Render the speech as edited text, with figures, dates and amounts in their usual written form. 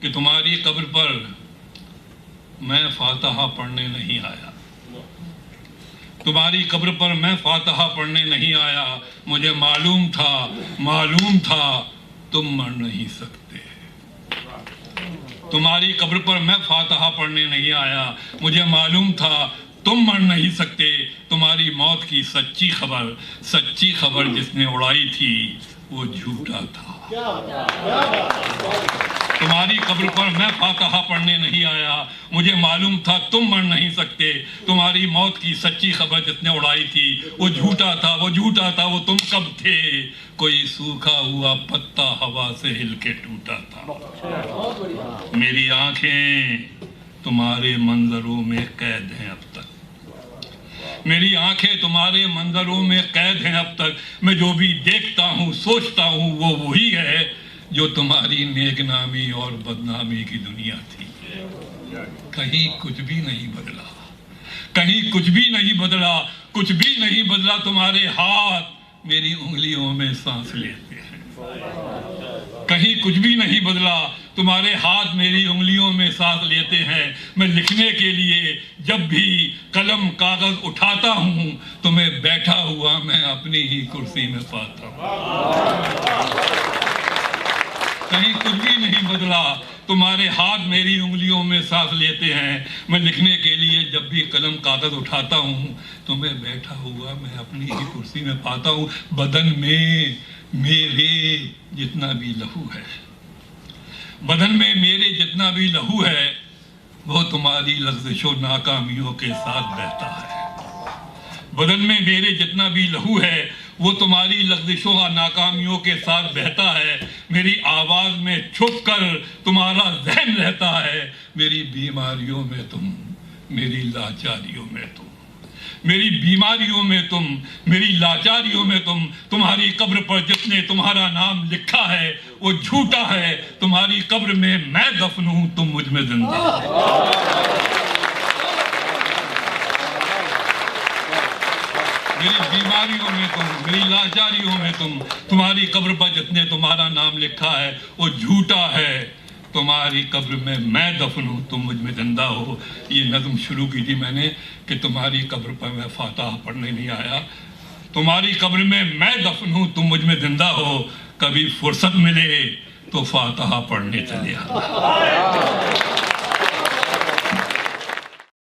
کہ تمہاری قبر پر میں فاتحہ پڑھنے نہیں آیا، تمہاری قبر پر میں فاتحہ پڑھنے نہیں آیا، مجھے معلوم تھا تم مر نہیں سکتے۔ تمہاری قبر پر میں فاتحہ پڑھنے نہیں آیا، مجھے معلوم تھا تم مر نہیں سکتے۔ تمہاری موت کی سچی خبر جس نے اڑائی تھی وہ جھوٹا تھا۔ تمہاری قبر پر میں فاتحہ پڑھنے نہیں آیا، مجھے معلوم تھا تم مر نہیں سکتے۔ تمہاری موت کی سچی خبر جس نے اڑائی تھی وہ جھوٹا تھا، وہ تم کب تھے؟ کوئی سوکھا ہوا پتا ہوا سے ہل کے ٹوٹا تھا۔ میری آنکھیں تمہارے منظروں میں قید ہیں اب تک، میری آنکھیں تمہارے منظروں میں قید ہیں اب تک۔ میں جو بھی دیکھتا ہوں سوچتا ہوں وہ وہی ہے جو تمہاری نیک نامی اور بدنامی کی دنیا تھی۔ کہیں کچھ بھی نہیں بدلا، کہیں کچھ بھی نہیں بدلا، کچھ بھی نہیں بدلا۔ تمہارے ہاتھ میری انگلیوں میں سانس لیتے ہیں، کہیں کچھ بھی نہیں بدلا۔ تمہارے ہاتھ میری انگلیوں میں سانس لیتے ہیں۔ میں لکھنے کے لیے جب بھی قلم کاغذ اٹھاتا ہوں تمہیں بیٹھا ہوا میں اپنی ہی کرسی میں پاتا ہوں۔ کہیں کچھ بھی نہیں بدلا، تمہارے ہاتھ میری انگلیوں میں سانس لیتے ہیں۔ میں لکھنے کے لیے جب بھی قلم کاغذ اٹھاتا ہوں تمہیں بیٹھا ہوا میں اپنی ہی کرسی میں پاتا ہوں۔ بدن میں میرے جتنا بھی لہو ہے، بدن میں میرے جتنا بھی لہو ہے وہ تمہاری لغزش و ناکامیوں کے ساتھ بہتا ہے۔ بدن میں میرے جتنا بھی لہو ہے وہ تمہاری لغزشوں اور ناکامیوں کے ساتھ بہتا ہے۔ میری آواز میں چھپ کر تمہارا ذہن رہتا ہے۔ میری بیماریوں میں تم، میری لاچاریوں میں تم، میری بیماریوں میں تم، میری لاچاریوں میں تم۔ تمہاری قبر پر جس نے تمہارا نام لکھا ہے وہ جھوٹا ہے۔ تمہاری قبر میں میں دفن ہوں، تم مجھ میں زندہ ہو۔ میری بیماریوں میں تم، میری لاچاریوں میں تم۔ تمہاری قبر پر جس نے تمہارا نام لکھا ہے وہ جھوٹا ہے۔ تمہاری قبر میں میں دفن ہوں، تم مجھ میں زندہ ہو۔ یہ نظم شروع کی تھی میں نے کہ تمہاری قبر پر میں فاتحہ پڑھنے نہیں آیا، تمہاری قبر میں میں دفن ہوں، تم مجھ میں زندہ ہو۔ کبھی فرصت ملے تو فاتحہ پڑھنے چلے آنا۔